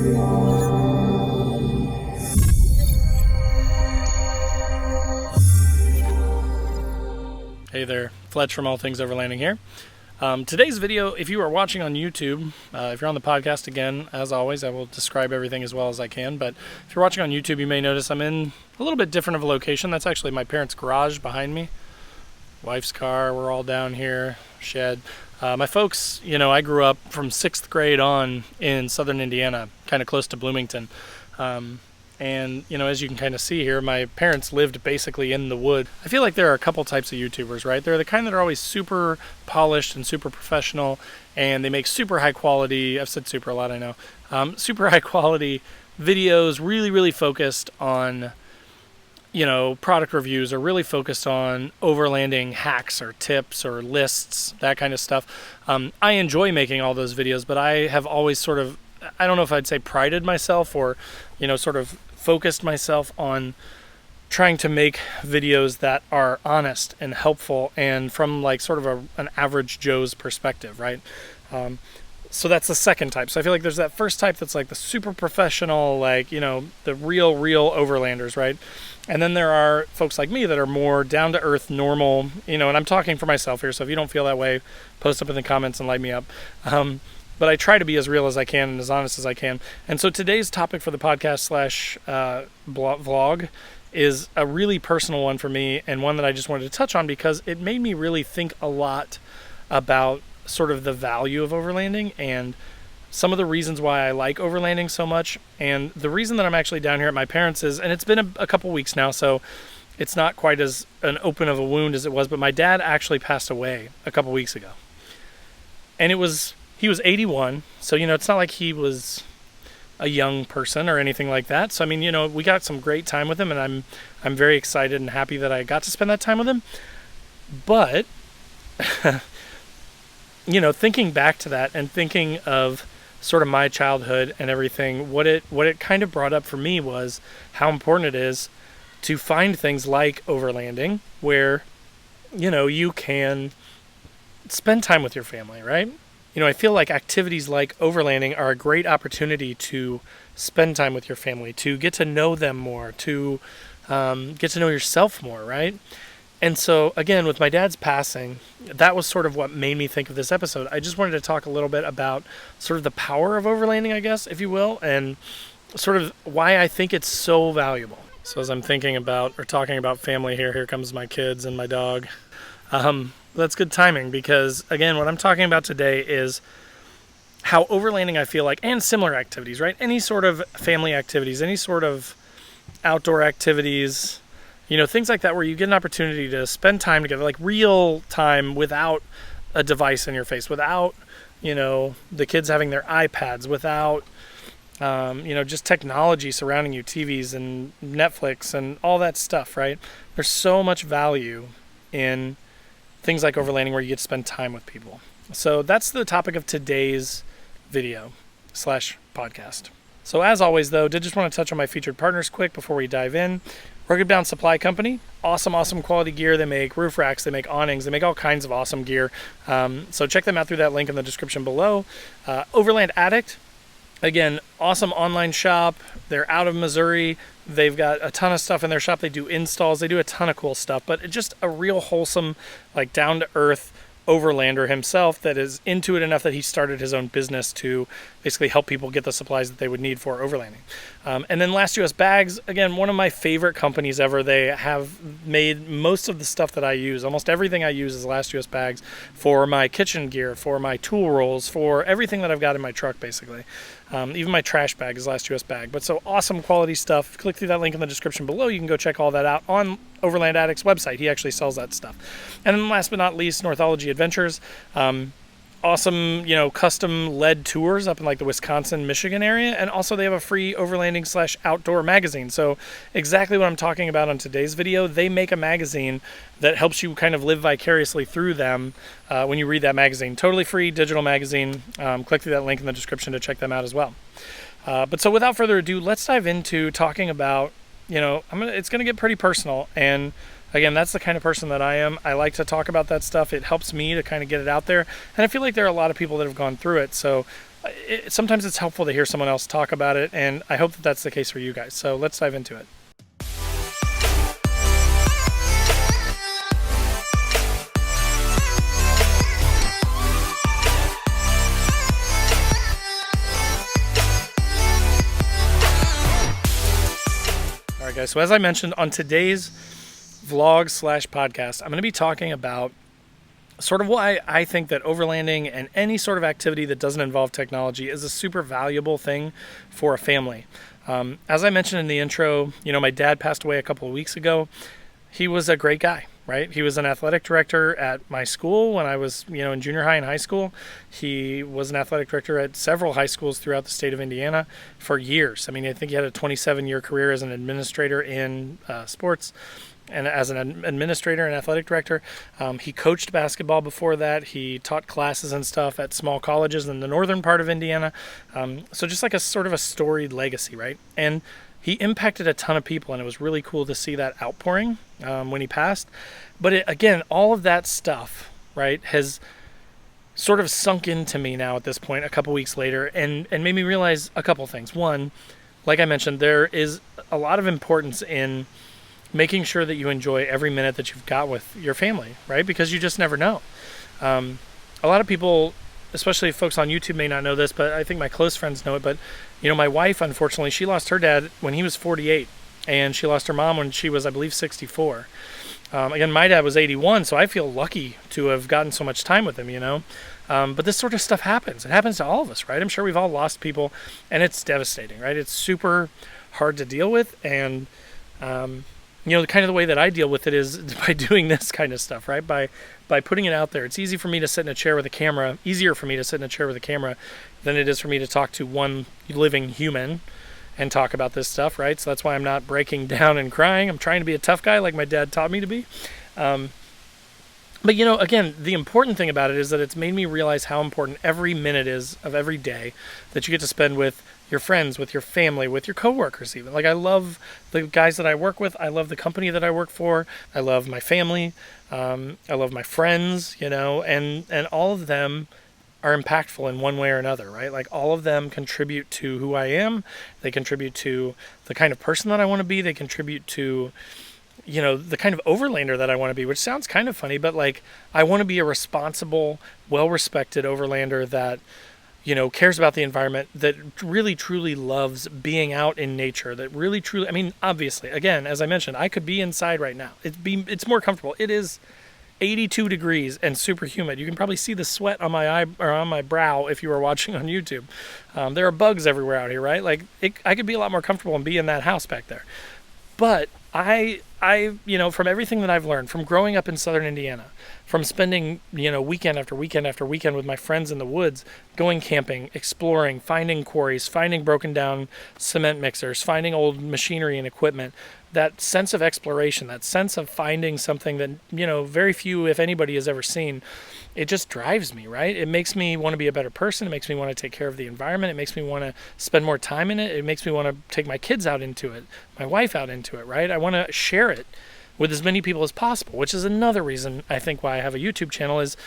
Hey there, Fletch from All Things Overlanding here. Today's video, if you are watching on YouTube, if you're on the podcast again, as always, I will describe everything as well as I can, but if you're watching on YouTube, you may notice I'm in a little bit different of a location. That's actually my parents' garage behind me. Wife's car, we're all down here, shed. My folks, I grew up from 6th grade on in southern Indiana, kind of close to Bloomington. And, as you can kind of see here, my parents lived basically in the wood. I feel like there are a couple types of YouTubers, right? They're the kind that are always super polished and super professional, and they make super high quality, I've said super a lot, I know, super high quality videos, really, really focused on, product reviews, or really focused on overlanding hacks or tips or lists, that kind of stuff. I enjoy making all those videos, but I have always sort of, I don't know if I'd say prided myself or, sort of focused myself on trying to make videos that are honest and helpful and from like sort of an average Joe's perspective, right? So that's the second type. So I feel like there's that first type that's like the super professional, like, the real overlanders, right? And then there are folks like me that are more down to earth, normal, and I'm talking for myself here. So if you don't feel that way, post up in the comments and light me up. But I try to be as real as I can and as honest as I can. And so today's topic for the podcast / vlog is a really personal one for me, and one that I just wanted to touch on because it made me really think a lot about sort of the value of overlanding and some of the reasons why I like overlanding so much. And the reason that I'm actually down here at my parents' is, and it's been a couple weeks now, so it's not quite as an open of a wound as it was, but my dad actually passed away a couple weeks ago. And he was 81, so, it's not like he was a young person or anything like that. So, we got some great time with him, and I'm very excited and happy that I got to spend that time with him. But, thinking back to that and thinking of sort of my childhood and everything, what it kind of brought up for me was how important it is to find things like overlanding where, you can spend time with your family, right? I feel like activities like overlanding are a great opportunity to spend time with your family, to get to know them more, to get to know yourself more, right? And so, again, with my dad's passing, that was sort of what made me think of this episode. I just wanted to talk a little bit about sort of the power of overlanding, I guess, if you will, and sort of why I think it's so valuable. So as I'm thinking about or talking about family here comes my kids and my dog. That's good timing because, again, what I'm talking about today is how overlanding, I feel like, and similar activities, right? Any sort of family activities, any sort of outdoor activities, things like that where you get an opportunity to spend time together, like real time without a device in your face, without, the kids having their iPads, without, just technology surrounding you, TVs and Netflix and all that stuff, right? There's so much value in things like overlanding where you get to spend time with people. So that's the topic of today's video / podcast. So as always, though, did just want to touch on my featured partners quick before we dive in. Rugged Bound Supply Company, awesome quality gear. They make roof racks, they make awnings, they make all kinds of awesome gear. So check them out through that link in the description below. Overland Addict, again, awesome online shop. They're out of Missouri. They've got a ton of stuff in their shop. They do installs. They do a ton of cool stuff, but it's just a real wholesome, like down-to-earth overlander himself that is into it enough that he started his own business to basically help people get the supplies that they would need for overlanding. And then Last US Bags, again, one of my favorite companies ever. They have made most of the stuff that I use. Almost everything I use is Last US Bags for my kitchen gear, for my tool rolls, for everything that I've got in my truck, basically. Even my trash bag is Last US Bag. But so awesome quality stuff. Click through that link in the description below. You can go check all that out on Overland Addict's website. He actually sells that stuff. And then last but not least, Northology Adventures. Awesome, custom led tours up in like the Wisconsin, Michigan area. And also they have a free overlanding / outdoor magazine. So exactly what I'm talking about on today's video, they make a magazine that helps you kind of live vicariously through them when you read that magazine. Totally free digital magazine. Click through that link in the description to check them out as well. But so without further ado, let's dive into talking about, it's going to get pretty personal. And again, that's the kind of person that I am. I like to talk about that stuff. It helps me to kind of get it out there. And I feel like there are a lot of people that have gone through it. So sometimes it's helpful to hear someone else talk about it, and I hope that that's the case for you guys. So let's dive into it. All right, guys. So as I mentioned on today's vlog slash podcast, I'm going to be talking about sort of why I think that overlanding and any sort of activity that doesn't involve technology is a super valuable thing for a family. As I mentioned in the intro, my dad passed away a couple of weeks ago. He was a great guy, right? He was an athletic director at my school when I was, in junior high and high school. He was an athletic director at several high schools throughout the state of Indiana for years. I mean, I think he had a 27-year career as an administrator in sports. And as an administrator and athletic director, he coached basketball before that. He taught classes and stuff at small colleges in the northern part of Indiana. So just like a sort of a storied legacy, right? And he impacted a ton of people, and it was really cool to see that outpouring when he passed. But again, all of that stuff, right, has sort of sunk into me now at this point, a couple weeks later, and made me realize a couple things. One, like I mentioned, there is a lot of importance in making sure that you enjoy every minute that you've got with your family, right? Because you just never know. A lot of people, especially folks on YouTube, may not know this, but I think my close friends know it. But, my wife, unfortunately, she lost her dad when he was 48, and she lost her mom when she was, I believe, 64. Again, my dad was 81, so I feel lucky to have gotten so much time with him, But this sort of stuff happens. It happens to all of us, right? I'm sure we've all lost people, and it's devastating, right? It's super hard to deal with, and kind of the way that I deal with it is by doing this kind of stuff, right? By putting it out there. It's easier for me to sit in a chair with a camera than it is for me to talk to one living human and talk about this stuff, right? So that's why I'm not breaking down and crying. I'm trying to be a tough guy like my dad taught me to be. But again, the important thing about it is that it's made me realize how important every minute is of every day that you get to spend with your friends, with your family, with your coworkers even. Like, I love the guys that I work with. I love the company that I work for. I love my family. I love my friends, and all of them are impactful in one way or another, right? Like, all of them contribute to who I am. They contribute to the kind of person that I want to be. They contribute to the kind of overlander that I want to be, which sounds kind of funny, but like, I want to be a responsible, well-respected overlander that, cares about the environment, that really truly loves being out in nature, that really truly, I mean, obviously, again, as I mentioned, I could be inside right now. It's more comfortable. It is 82 degrees and super humid. You can probably see the sweat on my eye or on my brow if you were watching on YouTube. There are bugs everywhere out here, right? Like, I could be a lot more comfortable and be in that house back there. But I, from everything that I've learned, from growing up in southern Indiana, from spending, weekend after weekend after weekend with my friends in the woods, going camping, exploring, finding quarries, finding broken down cement mixers, finding old machinery and equipment, that sense of exploration, that sense of finding something that, very few, if anybody, has ever seen, it just drives me, right? It makes me want to be a better person. It makes me want to take care of the environment. It makes me want to spend more time in it. It makes me want to take my kids out into it, my wife out into it, right? I want to share it with as many people as possible, which is another reason I think why I have a YouTube channel is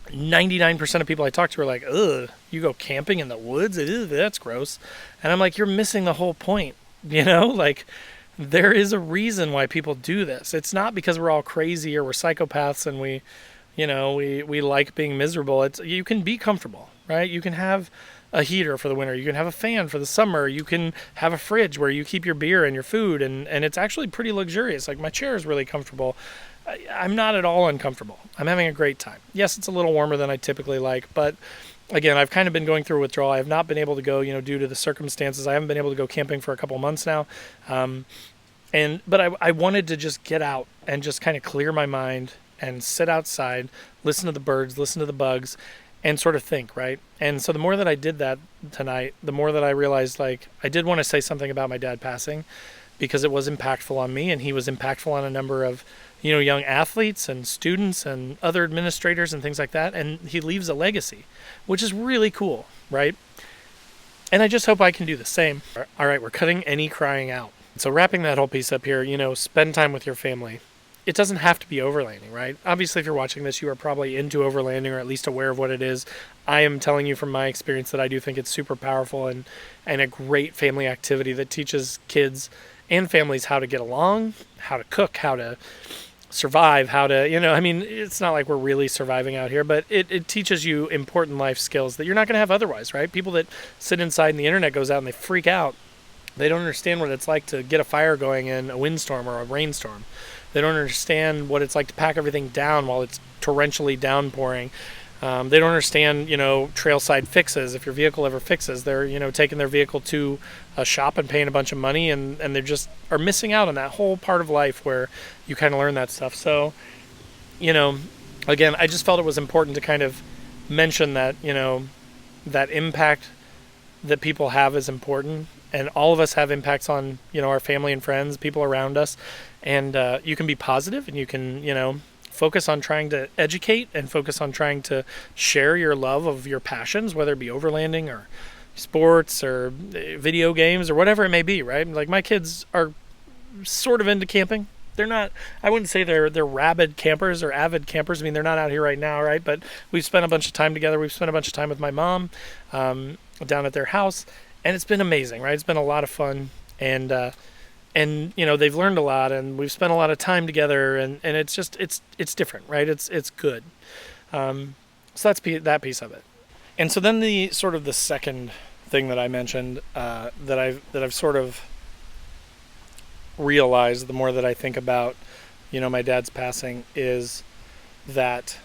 99% of people I talk to are like, ugh, you go camping in the woods? Ew, that's gross. And I'm like, you're missing the whole point, like, there is a reason why people do this. It's not because we're all crazy or we're psychopaths and we like being miserable. You can be comfortable, right? You can have a heater for the winter. You can have a fan for the summer. You can have a fridge where you keep your beer and your food, and it's actually pretty luxurious. Like, my chair is really comfortable. I'm not at all uncomfortable. I'm having a great time. Yes, it's a little warmer than I typically like, but again, I've kind of been going through a withdrawal. I have not been able to go, due to the circumstances. I haven't been able to go camping for a couple months now. But I wanted to just get out and just kind of clear my mind and sit outside, listen to the birds, listen to the bugs, and sort of think, right? And so the more that I did that tonight, the more that I realized, like, I did want to say something about my dad passing because it was impactful on me, and he was impactful on a number of, young athletes and students and other administrators and things like that. And he leaves a legacy, which is really cool, right? And I just hope I can do the same. All right, we're cutting any crying out. So wrapping that whole piece up here, spend time with your family. it doesn't have to be overlanding, right? Obviously, if you're watching this, you are probably into overlanding or at least aware of what it is. I am telling you from my experience that I do think it's super powerful and a great family activity that teaches kids and families how to get along, how to cook, how to survive, how to, I mean, it's not like we're really surviving out here, but it teaches you important life skills that you're not going to have otherwise, right? People that sit inside and the internet goes out and they freak out. They don't understand what it's like to get a fire going in a windstorm or a rainstorm. They don't understand what it's like to pack everything down while it's torrentially downpouring. They don't understand, trailside fixes. If your vehicle ever fixes, they're, taking their vehicle to a shop and paying a bunch of money, and they just are missing out on that whole part of life where you kind of learn that stuff. So, again, I just felt it was important to kind of mention that, that impact that people have is important. And all of us have impacts on, our family and friends, people around us. And you can be positive and you can, focus on trying to educate and focus on trying to share your love of your passions, whether it be overlanding or sports or video games or whatever it may be, right? Like my kids are sort of into camping. They're not, I wouldn't say they're rabid campers or avid campers. I mean, they're not out here right now, right? But we've spent a bunch of time together. We've spent a bunch of time with my mom down at their house. And it's been amazing, right? It's been a lot of fun. And they've learned a lot, and we've spent a lot of time together, and it's just it's different, right? It's good. So that's that piece of it. And so then the sort of the second thing that I mentioned that I've sort of realized the more that I think about my dad's passing is that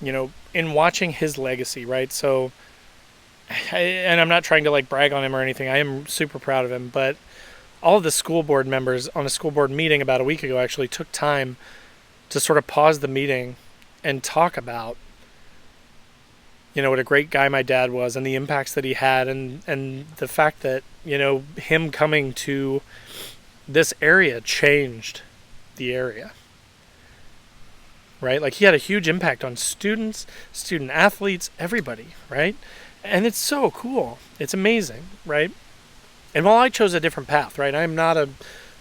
in watching his legacy, right? So and I'm not trying to like brag on him or anything. I am super proud of him, but all of the school board members on a school board meeting about a week ago actually took time to sort of pause the meeting and talk about, what a great guy my dad was and the impacts that he had and the fact that, him coming to this area changed the area. Right? Like he had a huge impact on students, student athletes, everybody, right? And it's so cool. It's amazing, right? And while I chose a different path, right? I'm not a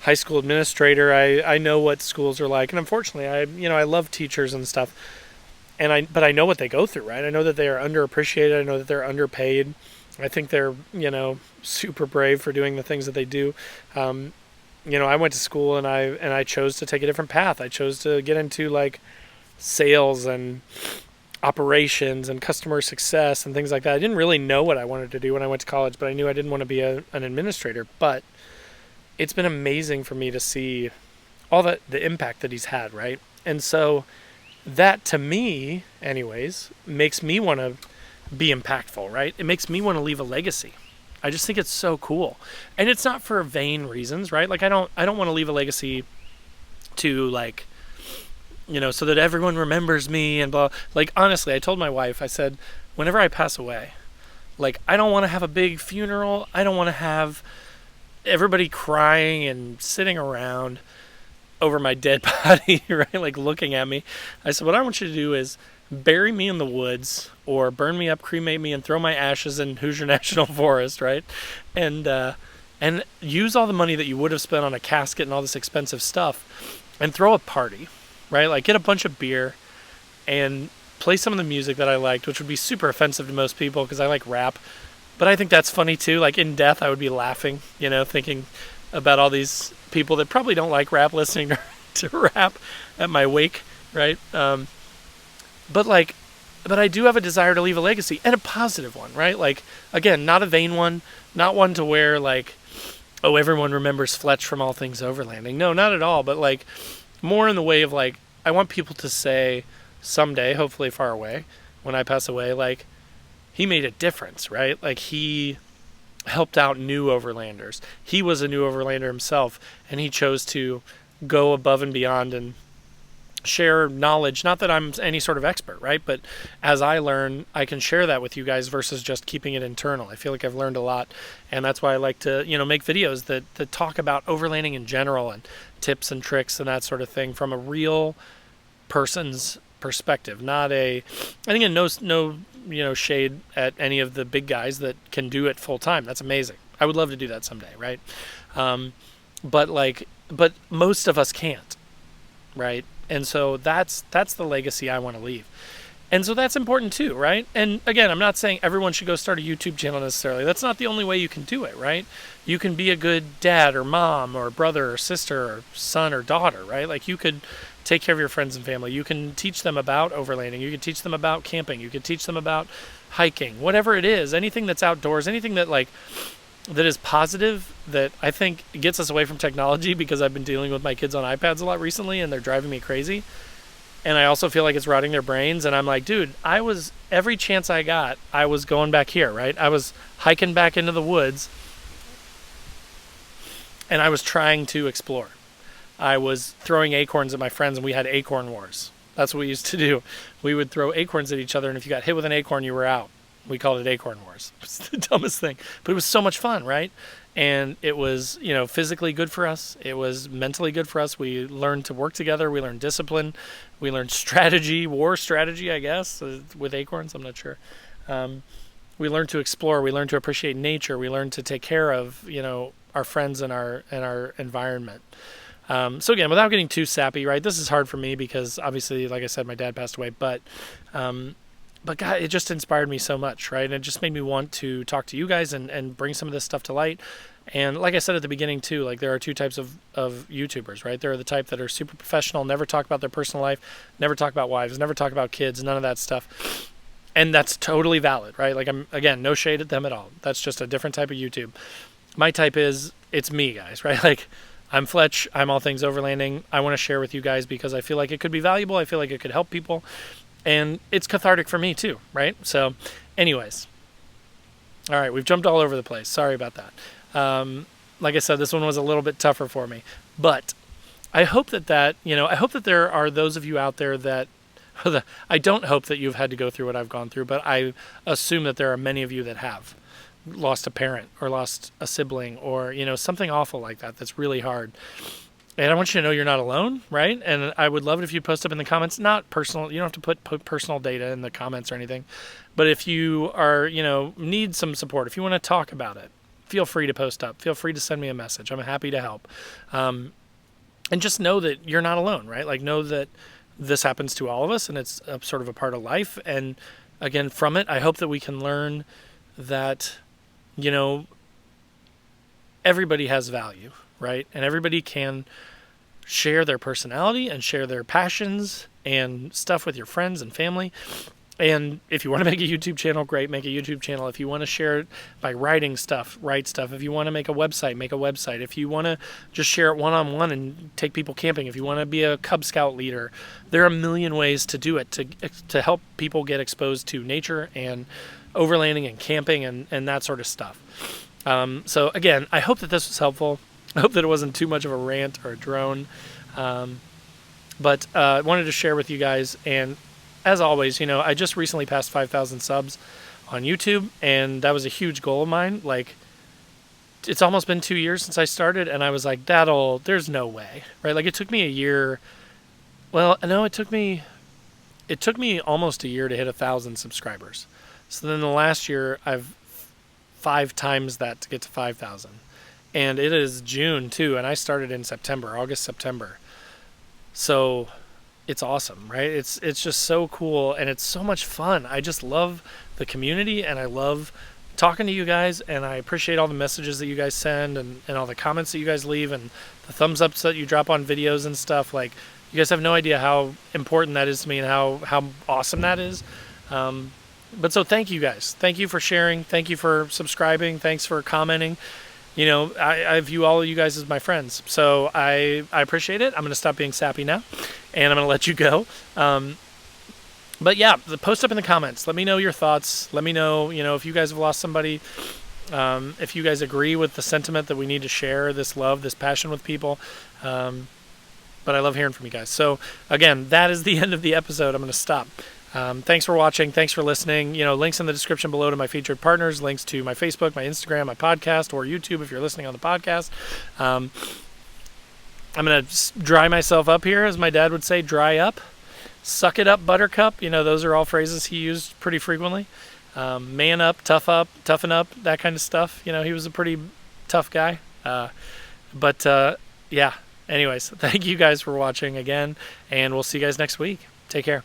high school administrator. I know what schools are like, and unfortunately, I love teachers and stuff. But I know what they go through, right? I know that they are underappreciated. I know that they're underpaid. I think they're, super brave for doing the things that they do. I went to school and I chose to take a different path. I chose to get into like sales and operations and customer success and things like that. I didn't really know what I wanted to do when I went to college, but I knew I didn't want to be an administrator. But it's been amazing for me to see all the impact that he's had, right? And so that to me, anyways, makes me want to be impactful, right? It makes me want to leave a legacy. I just think it's so cool. And it's not for vain reasons, right? Like I don't want to leave a legacy to like, so that everyone remembers me and blah. Like, honestly, I told my wife, I said, whenever I pass away, like, I don't want to have a big funeral. I don't want to have everybody crying and sitting around over my dead body, right? Like, looking at me. I said, what I want you to do is bury me in the woods or burn me up, cremate me, and throw my ashes in Hoosier National Forest, right? And use all the money that you would have spent on a casket and all this expensive stuff and throw a party. Right? Like get a bunch of beer and play some of the music that I liked, which would be super offensive to most people because I like rap. But I think that's funny too. Like in death, I would be laughing, thinking about all these people that probably don't like rap listening to rap at my wake, right? But I do have a desire to leave a legacy and a positive one, right? Like, again, not a vain one, not one to where like, oh, everyone remembers Fletch from All Things Overlanding. No, not at all. But like, more in the way of like, I want people to say someday, hopefully far away, when I pass away, like, he made a difference, right? Like, he helped out new overlanders. He was a new overlander himself, and he chose to go above and beyond and share knowledge. Not that I'm any sort of expert, right? But as I learn, I can share that with you guys versus just keeping it internal. I feel like I've learned a lot, and that's why I like to, make videos that talk about overlanding in general and tips and tricks and that sort of thing from a real person's perspective. Not a, I think, no shade at any of the big guys that can do it full time. That's amazing. I would love to do that someday, right? But most of us can't. right? And so that's the legacy I want to leave. And so that's important too, right? And again, I'm not saying everyone should go start a YouTube channel necessarily. That's not the only way you can do it, right? You can be a good dad or mom or brother or sister or son or daughter, right? Like you could take care of your friends and family. You can teach them about overlanding. You can teach them about camping. You can teach them about hiking, whatever it is, anything that's outdoors, anything that that is positive, that I think gets us away from technology, because I've been dealing with my kids on iPads a lot recently and they're driving me crazy. And I also feel like it's rotting their brains. And I'm like, dude, every chance I got, I was going back here, right? I was hiking back into the woods and I was trying to explore. I was throwing acorns at my friends and we had acorn wars. That's what we used to do. We would throw acorns at each other, and if you got hit with an acorn, you were out. We called it acorn wars. It's the dumbest thing. But it was so much fun, right? And it was, physically good for us. It was mentally good for us. We learned to work together. We learned discipline. We learned strategy, war strategy, I guess, with acorns. I'm not sure. We learned to explore. We learned to appreciate nature. We learned to take care of, our friends and our environment. So again, without getting too sappy, right? This is hard for me because obviously, like I said, my dad passed away, but God, it just inspired me so much, right? And it just made me want to talk to you guys and bring some of this stuff to light. And like I said at the beginning too, like there are two types of YouTubers, right? There are the type that are super professional, never talk about their personal life, never talk about wives, never talk about kids, none of that stuff. And that's totally valid, right? Like again, no shade at them at all. That's just a different type of YouTube. My type it's me, guys, right? Like I'm Fletch, I'm all things overlanding. I want to share with you guys because I feel like it could be valuable. I feel like it could help people. And it's cathartic for me too, right? So anyways, all right, we've jumped all over the place. Sorry about that. Like I said, this one was a little bit tougher for me, but I hope that I hope that there are those of you out there that, I don't hope that you've had to go through what I've gone through, but I assume that there are many of you that have lost a parent or lost a sibling or, something awful like that. That's really hard. And I want you to know you're not alone, right? And I would love it if you post up in the comments, not personal. You don't have to put personal data in the comments or anything. But if you are, need some support, if you want to talk about it, feel free to post up. Feel free to send me a message. I'm happy to help. And just know that you're not alone, right? Like know that this happens to all of us and it's sort of a part of life. And again, from it, I hope that we can learn that, everybody has value, right? And everybody can share their personality and share their passions and stuff with your friends and family. And if you want to make a YouTube channel, great, make a YouTube channel. If you want to share it by writing stuff, write stuff. If you want to make a website, make a website. If you want to just share it one-on-one and take people camping, if you want to be a Cub Scout leader, there are a million ways to do it to help people get exposed to nature and overlanding and camping and that sort of stuff. So again, I hope that this was helpful. I hope that it wasn't too much of a rant or a drone. But I wanted to share with you guys. And as always, I just recently passed 5,000 subs on YouTube, and that was a huge goal of mine. Like, it's almost been 2 years since I started, and I was like, there's no way, right? Like, it took me a year. Well, no, it took me almost a year to hit 1,000 subscribers. So then the last year, I've 5 times that to get to 5,000. And it is June too, and I started in August, September. So it's awesome, right? It's just so cool, and it's so much fun. I just love the community, and I love talking to you guys, and I appreciate all the messages that you guys send and all the comments that you guys leave and the thumbs ups that you drop on videos and stuff. Like, you guys have no idea how important that is to me and how awesome that is. But so thank you guys. Thank you for sharing. Thank you for subscribing. Thanks for commenting. I view all of you guys as my friends. So I appreciate it. I'm going to stop being sappy now, and I'm going to let you go. But yeah, post up in the comments. Let me know your thoughts. Let me know, if you guys have lost somebody, if you guys agree with the sentiment that we need to share this love, this passion with people. But I love hearing from you guys. So again, that is the end of the episode. I'm going to stop. Thanks for watching. Thanks for listening. Links in the description below to my featured partners, links to my Facebook, my Instagram, my podcast, or YouTube if you're listening on the podcast. I'm going to dry myself up here, as my dad would say, dry up. Suck it up, buttercup. Those are all phrases he used pretty frequently. Man up, toughen up, that kind of stuff. He was a pretty tough guy. But yeah, Anyways, thank you guys for watching again, and we'll see you guys next week. Take care.